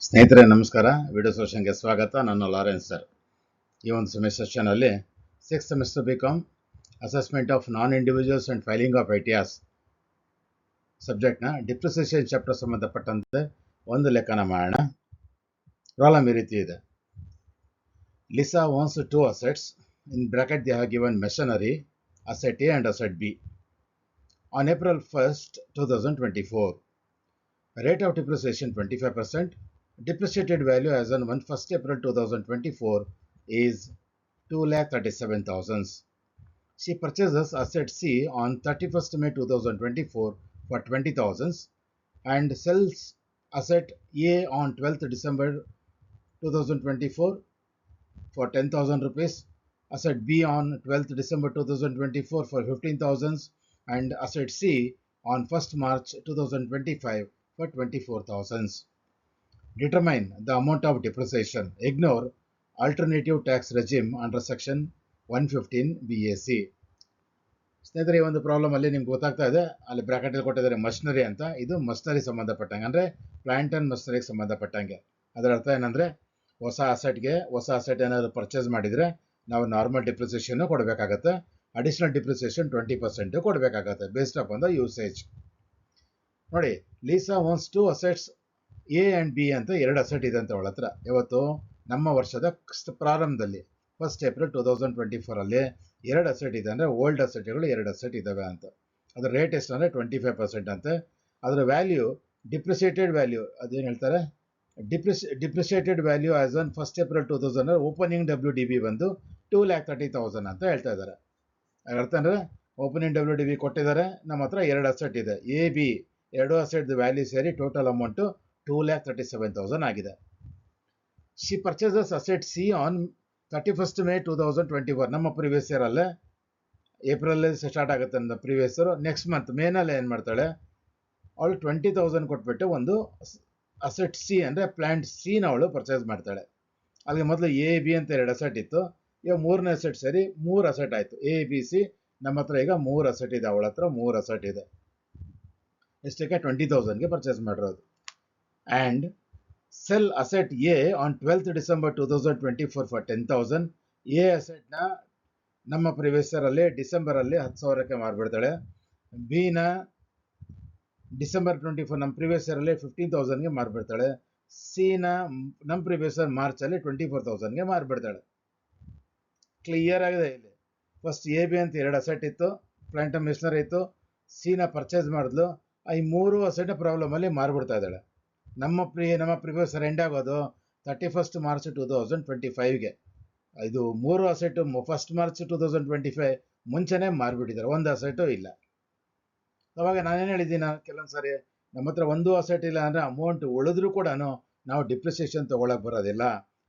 ಸ್ನೇಹಿತರೆ ನಮಸ್ಕಾರ. ವಿಡಿಯೋ ಸೆಷನ್ಗೆ ಸ್ವಾಗತ. ನಾನು ಲಾರೆನ್ಸ್ ಸರ್. ಈ ಒಂದು ಸೆಷನಲ್ಲಿ 6th semester BCom assessment of non individuals and filing of ಐಟಿಯಾಸ್ ಸಬ್ಜೆಕ್ಟ್ನ ಡಿಪ್ರಿಸಿಯೇಷನ್ ಚಾಪ್ಟರ್ ಸಂಬಂಧಪಟ್ಟಂತೆ ಒಂದು ಲೆಕ್ಕನ ಮಾಡೋಣ. ಪ್ರಾಬ್ಲಮ್ ಈ ರೀತಿ ಇದೆ. Lisa owns 2 assets. In bracket they have given machinery, asset A and asset B. On April 1st, 2024, rate of depreciation 25%. Depreciated value as on 1st April 2024 is 2,37,000. She purchases asset C on 31st May 2024 for 20,000 and sells asset A on 12th December 2024 for 10,000 rupees, asset B on 12th December 2024 for 15,000 and asset C on 1st March 2025 for 24,000. Determine the amount of depreciation. Ignore alternative tax regime under section 115 BAC. ಸ್ನೇಹಿತರೆ, ಈ ಒಂದು problem ಅಲ್ಲಿ ನಿಮ್ಗೆ ಗೊತ್ತಾಗ್ತಾ ಇದೆ. ಅಲ್ಲಿ bracket ಅಲ್ಲಿ ಕೊಟ್ಟಿದ್ದಾರೆ ಮಷಿನರಿ ಅಂತ. ಇದು ಮಷಿನರಿ ಸಂಬಂಧಪಟ್ಟಂಗೆ, ಅಂದ್ರೆ ಪ್ಲಾಂಟ್ ಅಂಡ್ ಮಷಿನರಿಗೆ ಸಂಬಂಧಪಟ್ಟಂಗೆ. ಅದರ ಅರ್ಥ ಏನಂದ್ರೆ, ಹೊಸ ಅಸೆಟ್ ಏನಾದ್ರು ಪರ್ಚೇಸ್ ಮಾಡಿದ್ರೆ ನಾವು ನಾರ್ಮಲ್ ಡಿಪ್ರಿಸಿಯೇಷನ್ ಕೊಡಬೇಕಾಗತ್ತೆ. ಅಡಿಷನಲ್ ಡಿಪ್ರಿಸಿಯೇಷನ್ 20% ಕೊಡಬೇಕಾಗತ್ತೆ ಬೇಸ್ಡ್ ಅಪಾನ್ ದ ಯೂಸೇಜ್. ನೋಡಿ, Lisa owns 2 assets A and B ಅಂತ 2 ಅಸೆಟ್ ಇದೆ ಅಂತ ಅವಳ ಹತ್ರ. ಇವತ್ತು ನಮ್ಮ ವರ್ಷದ ಪ್ರಾರಂಭದಲ್ಲಿ 1st April 2024 ಅಲ್ಲಿ 2 ಅಸೆಟ್ ಇದೆ, ಅಂದರೆ ಓಲ್ಡ್ ಅಸೆಟ್ಗಳು 2 ಅಸೆಟ್ ಇದಾವೆ ಅಂತ. ಅದರ ರೇಟ್ ಎಷ್ಟು ಅಂದರೆ 25% ಅಂತೆ. ಅದರ ವ್ಯಾಲ್ಯೂ, ಡಿಪ್ರಿಸಿಯೇಟೆಡ್ ವ್ಯಾಲ್ಯೂ, ಅದೇನು ಹೇಳ್ತಾರೆ, depreciated value as on 1st April 2000 opening WDB ಬಂದು 2,30,000 ಅಂತ ಹೇಳ್ತಾ ಇದ್ದಾರೆ. ಅರ್ಥ ಅಂದರೆ ಓಪನಿಂಗ್ WDB ಕೊಟ್ಟಿದ್ದಾರೆ, ನಮ್ಮ ಹತ್ರ 2 ಅಸೆಟ್ ಇದೆ, ಎ ಬಿ 2 ಅಸೆಟ್ ವ್ಯಾಲ್ಯೂ ಸೇರಿ ಟೋಟಲ್ ಅಮೌಂಟು 2,37,000 ಆಗಿದೆ. She purchases asset C on 31st May 2024. ನಮ್ಮ ಪ್ರೀವಿಯಸ್ ಇಯರ್ ಅಲ್ಲೇ ಏಪ್ರಿಲ್ ಸ್ಟಾರ್ಟ್ ಆಗುತ್ತೆ ಅಂತ ಪ್ರೀವಿಯಸ್ ಇಯರ್. ನೆಕ್ಸ್ಟ್ ಮಂತ್ ಮೇನಲ್ಲಿ ಏನು ಮಾಡ್ತಾಳೆ, ಅವಳು 20,000 ಕೊಟ್ಬಿಟ್ಟು ಒಂದು ಅಸೆಟ್ ಸಿ ಅಂದರೆ ಪ್ಲಾಂಟ್ ಸಿನ ಅವಳು ಪರ್ಚೇಸ್ ಮಾಡ್ತಾಳೆ. ಅಲ್ಲಿಗೆ ಮೊದಲು ಎ ಬಿ ಅಂತ 2 ಅಸೆಟ್ ಇತ್ತು, ಈಗ 3ನೇ ಅಸೆಟ್ ಸೇರಿ 3 ಅಸೆಟ್ ಆಯಿತು. ಎ ಬಿ ಸಿ ನಮ್ಮ ಹತ್ರ ಈಗ 3 ಅಸೆಟ್ ಇದೆ, ಅವಳ ಹತ್ರ 3 ಅಸೆಟ್ ಇದೆ. ಎಷ್ಟಕ್ಕೆ? 20,000ಗೆ ಪರ್ಚೇಸ್ ಮಾಡಿರೋದು. And sell asset A on 12th December 2024 for 10,000. A asset ನ ನಮ್ಮ ಪ್ರಿವಿಯಸ್ ಇಯರ್ ಅಲ್ಲಿ ಡಿಸೆಂಬರ್ ಅಲ್ಲಿ 10,000ಕ್ಕೆ ಮಾರ್ಬಿಡ್ತಾಳೆ. ಬಿ ನ ಡಿಸೆಂಬರ್ 24 ನಮ್ಮ ಪ್ರಿವಿಯಸ್ ಇಯರ್ ಅಲ್ಲಿ 15,000ಗೆ ಮಾರ್ಬಿಡ್ತಾಳೆ. ಸಿ ನ ನಮ್ಮ ಪ್ರಿವಿಯಸ್ ಇಯರ್ ಮಾರ್ಚ್ ಅಲ್ಲಿ 24,000ಗೆ ಮಾರ್ಬಿಡ್ತಾಳೆ. ಕ್ಲಿಯರ್ ಆಗಿದೆ ಇಲ್ಲಿ. ಫಸ್ಟ್ ಎ ಬಿ ಅಂತ 2 ಅಸೆಟ್ ಇತ್ತು, ಪ್ಲಾಂಟ್ ಅಂಡ್ ಮೆಷಿನರಿ ಇತ್ತು, ಸಿ ನ ಪರ್ಚೇಸ್ ಮಾಡಿದ್ಲು. ಈ 3 ಅಸೆಟ್ ಪ್ರಾಬ್ಲಮ್ ಅಲ್ಲಿ ಮಾರ್ಬಿಡ್ತಾ ಇದ್ದಾಳೆ. ನಮ್ಮ ಪ್ರಿವಿಯಸ್ ಎಂಡ್ ಆಗೋದು 31st March 2025ಗೆ. ಇದು 3 ಅಸೆಟ್ 1st March 2025 ಮುಂಚೆನೇ ಮಾರ್ಬಿಟ್ಟಿದ್ದಾರೆ, 1 ಅಸೆಟು ಇಲ್ಲ. ಅವಾಗ ನಾನೇನು ಹೇಳಿದ್ದೀನಿ, ಕೆಲವೊಂದು ಸಾರಿ ನಮ್ಮ ಹತ್ರ 1 ಅಸೆಟ್ ಇಲ್ಲ ಅಂದರೆ ಅಮೌಂಟ್ ಉಳಿದ್ರೂ ಕೂಡ ನಾವು ಡಿಪ್ರಿಸಿಯೇಷನ್ ತೊಗೊಳಕ್ಕೆ ಬರೋದಿಲ್ಲ.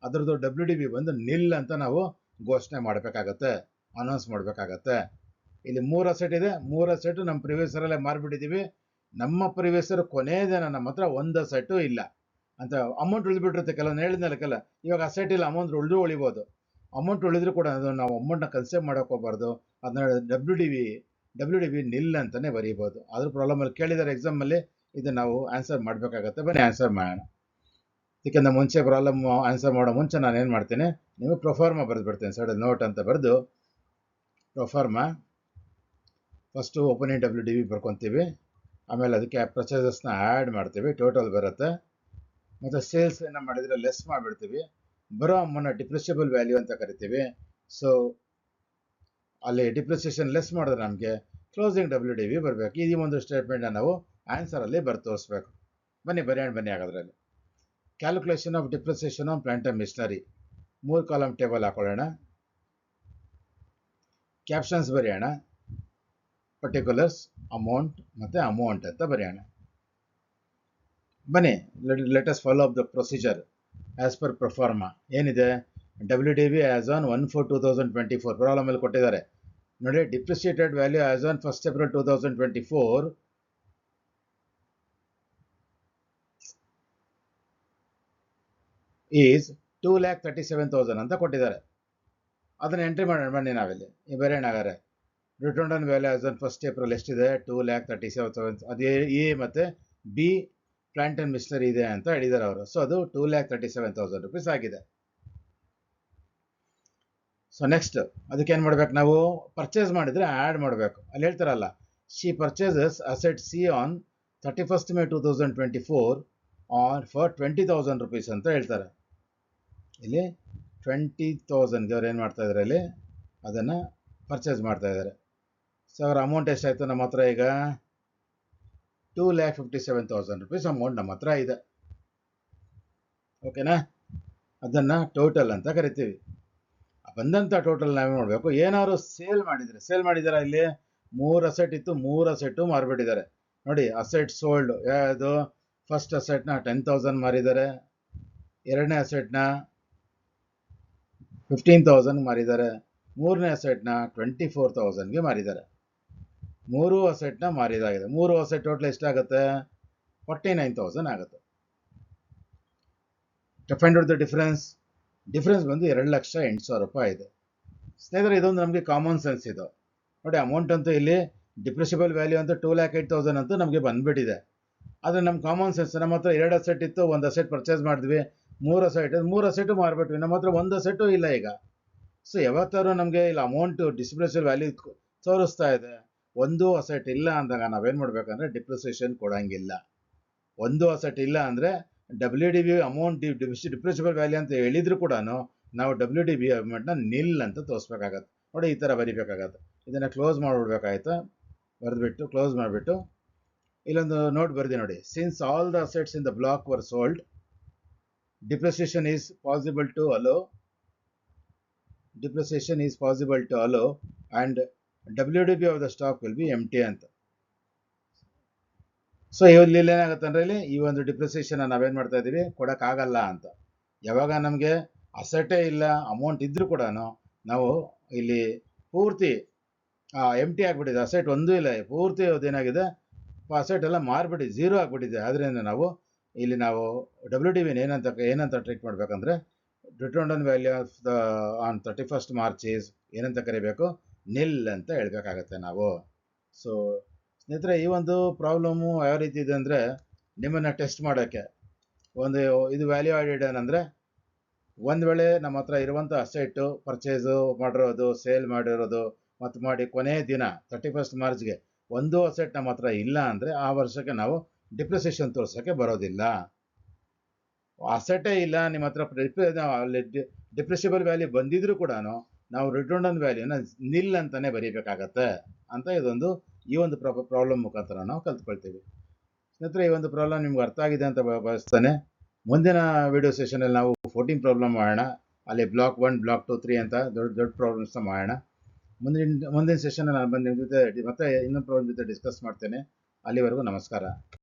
ಅದರದ್ದು WDB ಬಂದು ನಿಲ್ ಅಂತ ನಾವು ಘೋಷಣೆ ಮಾಡಬೇಕಾಗತ್ತೆ, ಅನೌನ್ಸ್ ಮಾಡಬೇಕಾಗತ್ತೆ. ಇಲ್ಲಿ 3 ಅಸೆಟ್ ಇದೆ, 3 ಅಸೆಟ್ ನಮ್ಮ ಪ್ರಿವಿಯಸ್ ಅಲ್ಲೇ ಮಾರ್ಬಿಟ್ಟಿದ್ದೀವಿ. ನಮ್ಮ ಪ್ರಿವಿಯಸ್ ಕೊನೆಯ ದಿನ ನಮ್ಮ ಹತ್ರ 1 ಅಸೆಟು ಇಲ್ಲ ಅಂತ ಅಮೌಂಟ್ ಉಳಿದ್ಬಿಟ್ಟಿರುತ್ತೆ. ಕೆಲವೊಂದು ಹೇಳಿದ್ನಲ್ಲ, ಇವಾಗ ಅಸೆಟ್ ಇಲ್ಲ, ಅಮೌಂಟ್ ಉಳಿಬೋದು. ಅಮೌಂಟ್ ಉಳಿದ್ರೂ ಕೂಡ ನಾವು ಅಮೌಂಟ್ನ ಕನ್ಸೇವ್ ಮಾಡೋಕೆ ಹೋಗ್ಬಾರ್ದು. ಅದನ್ನ WDB ನಿಲ್ ಅಂತಾನೆ ಬರೀಬೋದು. ಅದ್ರ ಪ್ರಾಬ್ಲಮಲ್ಲಿ ಕೇಳಿದ್ದಾರೆ ಎಕ್ಸಾಮಲ್ಲಿ, ಇದು ನಾವು ಆನ್ಸರ್ ಮಾಡಬೇಕಾಗತ್ತೆ. ಬನ್ನಿ ಆನ್ಸರ್ ಮಾಡೋಣ. ಇದಕ್ಕಿಂತ ಮುಂಚೆ ಪ್ರಾಬ್ಲಮ್ ಆನ್ಸರ್ ಮಾಡೋ ಮುಂಚೆ ನಾನು ಏನು ಮಾಡ್ತೀನಿ, ನೀವು ಪ್ರೊಫಾರ್ಮಾ ಬರೆದ್ಬಿಡ್ತೀನಿ. ಸೈಡ್ ನೋಟ್ ಅಂತ ಬರೆದು ಪ್ರೊಫಾರ್ಮಾ ಫಸ್ಟು ಓಪನಿಂಗ್ WDB ಬರ್ಕೊತೀವಿ, ಆಮೇಲೆ ಅದಕ್ಕೆ ಪರ್ಚೇಸಸ್ನ ಆ್ಯಡ್ ಮಾಡ್ತೀವಿ, ಟೋಟಲ್ ಬರುತ್ತೆ. ಮತ್ತು ಸೇಲ್ಸ್ ಏನು ಮಾಡಿದರೆ ಲೆಸ್ ಮಾಡಿಬಿಡ್ತೀವಿ. ಬರೋ ಅಮೌಂಟ್ನ ಡಿಪ್ರಿಷಿಯಬಲ್ ವ್ಯಾಲ್ಯೂ ಅಂತ ಕರಿತೀವಿ. ಸೊ ಅಲ್ಲಿ ಡಿಪ್ರಿಸಿಯೇಷನ್ ಲೆಸ್ ಮಾಡಿದ್ರೆ ನಮಗೆ ಕ್ಲೋಸಿಂಗ್ WDB ಬರಬೇಕು. ಈ ಒಂದು ಸ್ಟೇಟ್ಮೆಂಟ್ನ ನಾವು ಆನ್ಸರಲ್ಲಿ ಬರೆದು ತೋರಿಸ್ಬೇಕು. ಬನ್ನಿ ಆಗೋದ್ರಲ್ಲಿ. Calculation of depreciation on plant and machinery 3 column table ಹಾಕೊಳ್ಳೋಣ. ಕ್ಯಾಪ್ಷನ್ಸ್ ಬರೆಯೋಣ, ಪರ್ಟಿಕ್ಯುಲರ್ಸ್, ಅಮೌಂಟ್ ಮತ್ತು ಅಮೌಂಟ್ ಅಂತ ಬರೆಯೋಣ. ಬನ್ನಿ, let us follow up the procedure as per proforma. ಏನಿದೆ, WDB ಆಸ್ ಆನ್ 1/4/2024 ಪ್ರಾಬ್ಲಮ್ ಅಲ್ಲಿ ಕೊಟ್ಟಿದ್ದಾರೆ ನೋಡಿ. Depreciated value as on 1st April 2024 is 2,37,000 ಅಂತ ಕೊಟ್ಟಿದ್ದಾರೆ. ಅದನ್ನ ಎಂಟ್ರಿ ಮಾಡೋಣ ಬನ್ನಿ. ನಾವಿಲ್ಲಿ ಬರೆಯೋಣ. ಹಾಗಾದ್ರೆ return on value as on 1st April ಎಷ್ಟಿದೆ, 2,37,000. ಅದೇ ಎ ಮತ್ತು ಬಿ ಪ್ಲಾಂಟ್ ಆ್ಯಂಡ್ ಮಿಷನರಿ ಇದೆ ಅಂತ ಹೇಳಿದ್ದಾರೆ ಅವರು. ಸೊ ಅದು 2,37,000 rupees ಆಗಿದೆ. ಸೊ ನೆಕ್ಸ್ಟ್ ಅದಕ್ಕೆ ಏನು ಮಾಡ್ಬೇಕು ನಾವು, ಪರ್ಚೇಸ್ ಮಾಡಿದರೆ ಆ್ಯಡ್ ಮಾಡಬೇಕು. ಅಲ್ಲಿ ಹೇಳ್ತಾರಲ್ಲ, she purchases asset C on 31st May 2024 are for 20,000 rupees ಅಂತ ಹೇಳ್ತಾರೆ. ಇಲ್ಲಿ 20,000ಗೆ ಅವ್ರು ಏನು ಮಾಡ್ತಾ ಇದ್ದಾರೆ, ಇಲ್ಲಿ ಅದನ್ನು ಪರ್ಚೇಸ್ ಮಾಡ್ತಾ ಇದ್ದಾರೆ. ಸೊ ಅವ್ರ ಅಮೌಂಟ್ ಎಷ್ಟಾಯಿತು ನಮ್ಮ ಹತ್ರ ಈಗ 2,57,000 rupees ಅಮೌಂಟ್ ನಮ್ಮ ಹತ್ರ ಇದೆ. ಓಕೆನಾ, ಅದನ್ನು ಟೋಟಲ್ ಅಂತ ಕರಿತೀವಿ. ಬಂದಂಥ ಟೋಟಲ್ ನಾವೇ ಮಾಡಬೇಕು. ಏನಾದ್ರು ಸೇಲ್ ಮಾಡಿದ್ದಾರೆ ಇಲ್ಲಿ 3 ಅಸೆಟ್ ಇತ್ತು, 3 ಅಸೆಟ್ಟು ಮಾರಿಬಿಟ್ಟಿದ್ದಾರೆ ನೋಡಿ. ಅಸೆಟ್ ಸೋಲ್ಡ್ ಯಾವುದು, ಫಸ್ಟ್ ಅಸೆಟ್ನ 10,000 ಮಾರಿದ್ದಾರೆ, ಎರಡನೇ ಅಸೆಟ್ನ 15,000 ಮಾರಿದ್ದಾರೆ, ಮೂರನೇ ಅಸೆಟ್ನ 24,000ಗೆ ಮಾರಿದ್ದಾರೆ. 3 ಅಸೆಟ್ನ ಮಾರಿದಾಗಿದೆ. 3 ಅಸೆಟ್ ಟೋಟಲ್ ಎಷ್ಟಾಗುತ್ತೆ, 49,000 ಆಗುತ್ತೆ. ಫೈಂಡ್ ಔಟ್ ದ ಡಿಫ್ರೆನ್ಸ್ ಬಂದು 2,08,000 ರೂಪಾಯಿ ಇದೆ. ಸ್ನೇಹಿತರೆ, ಇದೊಂದು ನಮಗೆ ಕಾಮನ್ ಸೆನ್ಸ್ ಇದು ನೋಡಿ. ಅಮೌಂಟ್ ಅಂತೂ ಇಲ್ಲಿ ಡಿಪ್ರೆಸಿಬಲ್ ವ್ಯಾಲ್ಯೂ ಅಂತ 2,08,000 ಅಂತೂ ನಮಗೆ ಬಂದ್ಬಿಟ್ಟಿದೆ. ಆದರೆ ನಮ್ಮ ಕಾಮನ್ ಸೆನ್ಸ್, ನಮ್ಮ ಹತ್ರ 2 ಅಸೆಟ್ ಇತ್ತು, 1 ಅಸೆಟ್ ಪರ್ಚೇಸ್ ಮಾಡಿದ್ವಿ, 3 ಅಸೆಟು ಮಾರ್ಬಿಟ್ವಿ, ನಮ್ಮ ಹತ್ರ 1 ಅಸೆಟು ಇಲ್ಲ ಈಗ. ಸೊ ಯಾವತ್ತಾದ್ರೂ ನಮಗೆ ಇಲ್ಲಿ ಅಮೌಂಟು ಡಿಪ್ರೆಸಿಬಲ್ ವ್ಯಾಲ್ಯೂ ತೋರಿಸ್ತಾ ಇದೆ, 1 ಅಸೆಟ್ ಇಲ್ಲ ಅಂದಾಗ ನಾವೇನು ಮಾಡಬೇಕಂದ್ರೆ ಡಿಪ್ರಿಸಿಯೇಷನ್ ಕೊಡೋಂಗಿಲ್ಲ. 1 ಅಸೆಟ್ ಇಲ್ಲ ಅಂದರೆ WDV ಅಮೌಂಟ್ ಡಿಪ್ರೆಸಿಬಲ್ ವ್ಯಾಲ್ಯೂ ಅಂತ ಹೇಳಿದ್ರು ಕೂಡ ನಾವು WDV ಅಮೌಂಟ್ನ ನಿಲ್ ಅಂತ ತೋರಿಸ್ಬೇಕಾಗತ್ತೆ ನೋಡಿ. ಈ ಥರ ಬರಿಬೇಕಾಗತ್ತೆ. ಇದನ್ನು ಕ್ಲೋಸ್ ಮಾಡಿಬಿಡ್ಬೇಕಾಯ್ತಾ, ಬರೆದ್ಬಿಟ್ಟು ಕ್ಲೋಸ್ ಮಾಡಿಬಿಟ್ಟು ಇಲ್ಲೊಂದು ನೋಟ್ ಬರ್ದಿ ನೋಡಿ. Since all the assets in the block were sold, depreciation is possible to allow and WDV of the stock will be empty ಅಂತ. ಸೊ ಇಲ್ಲಿ ಏನಾಗುತ್ತೆ ಅಂದರೆ ಇಲ್ಲಿ ಈ ಒಂದು ಡಿಪ್ರಿಸಿಯೇಷನ್ ನಾವೇನು ಮಾಡ್ತಾ ಇದ್ದೀವಿ, ಕೊಡೋಕ್ಕಾಗಲ್ಲ ಅಂತ. ಯಾವಾಗ ನಮಗೆ ಅಸೆಟೇ ಇಲ್ಲ, ಅಮೌಂಟ್ ಇದ್ದರೂ ಕೂಡ ನಾವು ಇಲ್ಲಿ ಪೂರ್ತಿ ಎಂಟಿ ಆಗಿಬಿಟ್ಟಿದೆ, ಅಸೆಟ್ ಒಂದೂ ಇಲ್ಲ, ಪೂರ್ತಿ ಅದೇನಾಗಿದೆ, ಅಸೆಟ್ ಎಲ್ಲ ಮಾರ್ಬಿಟ್ಟು ಝೀರೋ ಆಗಿಬಿಟ್ಟಿದೆ. ಆದ್ದರಿಂದ ನಾವು WDV ಏನಂತ ಟ್ರೀಟ್ ಮಾಡಬೇಕಂದ್ರೆ return on value of the on 31st March is ಏನಂತ ಕರಿಬೇಕು, ನಿಲ್ ಅಂತ ಹೇಳಬೇಕಾಗತ್ತೆ ನಾವು. ಸೊ ಸ್ನೇಹಿತರೆ, ಈ ಒಂದು ಪ್ರಾಬ್ಲಮ್ಮು ಯಾವ ರೀತಿ ಇದೆ ಅಂದರೆ, ನಿಮ್ಮನ್ನು ಟೆಸ್ಟ್ ಮಾಡೋಕ್ಕೆ ಇದು ವ್ಯಾಲ್ಯೂ ಆ್ಯಡೆಡ್ ಏನಂದರೆ, ಒಂದು ವೇಳೆ ನಮ್ಮ ಹತ್ರ ಇರುವಂಥ ಅಸೆಟ್ಟು ಪರ್ಚೇಸು ಮಾಡಿರೋದು, ಸೇಲ್ ಮಾಡಿರೋದು ಮತ್ತು ಮಾಡಿ ಕೊನೆಯ ದಿನ 31st Marchಗೆ 1 ಅಸೆಟ್ ನಮ್ಮ ಹತ್ರ ಇಲ್ಲ ಅಂದರೆ ಆ ವರ್ಷಕ್ಕೆ ನಾವು ಡಿಪ್ರಿಸಿಯೇಷನ್ ತೋರ್ಸೋಕ್ಕೆ ಬರೋದಿಲ್ಲ. ಅಸೆಟೇ ಇಲ್ಲ ನಿಮ್ಮ ಹತ್ರ, ಡಿಪ್ರಿಸಿಬಲ್ ವ್ಯಾಲ್ಯೂ ಬಂದಿದ್ರೂ ಕೂಡ ನಾವು ರಿಟರ್ನ್ ಆನ್ ವ್ಯಾಲ್ಯೂನ ನಿಲ್ ಅಂತಲೇ ಬರೀಬೇಕಾಗತ್ತೆ ಅಂತ ಈ ಒಂದು ಪ್ರಾಬ್ಲಮ್ ಮುಖಾಂತರ ನಾವು ಕಲ್ತ್ಕೊಳ್ತೀವಿ. ಸ್ನೇಹಿತರೆ, ಈ ಒಂದು ಪ್ರಾಬ್ಲಮ್ ನಿಮ್ಗೆ ಅರ್ಥ ಆಗಿದೆ ಅಂತ ಭಾವಿಸ್ತಾನೆ. ಮುಂದಿನ ವಿಡಿಯೋ ಸೆಷನಲ್ಲಿ ನಾವು 14 ಪ್ರಾಬ್ಲಮ್ ಮಾಡೋಣ. ಅಲ್ಲಿ ಬ್ಲಾಕ್ 1, ಬ್ಲಾಕ್ 2, 3 ಅಂತ ದೊಡ್ಡ ಪ್ರಾಬ್ಲಮ್ಸ್ನ ಮಾಡೋಣ. ಮುಂದಿನ ಸೆಷನ್ ನಾನು ಬಂದು ನಿಮ್ಮ ಜೊತೆ ಮತ್ತೆ ಇನ್ನೊಂದು ಪ್ರಾಬ್ಲಮ್ ಜೊತೆ ಡಿಸ್ಕಸ್ ಮಾಡ್ತೇನೆ. ಅಲ್ಲಿವರೆಗೂ ನಮಸ್ಕಾರ.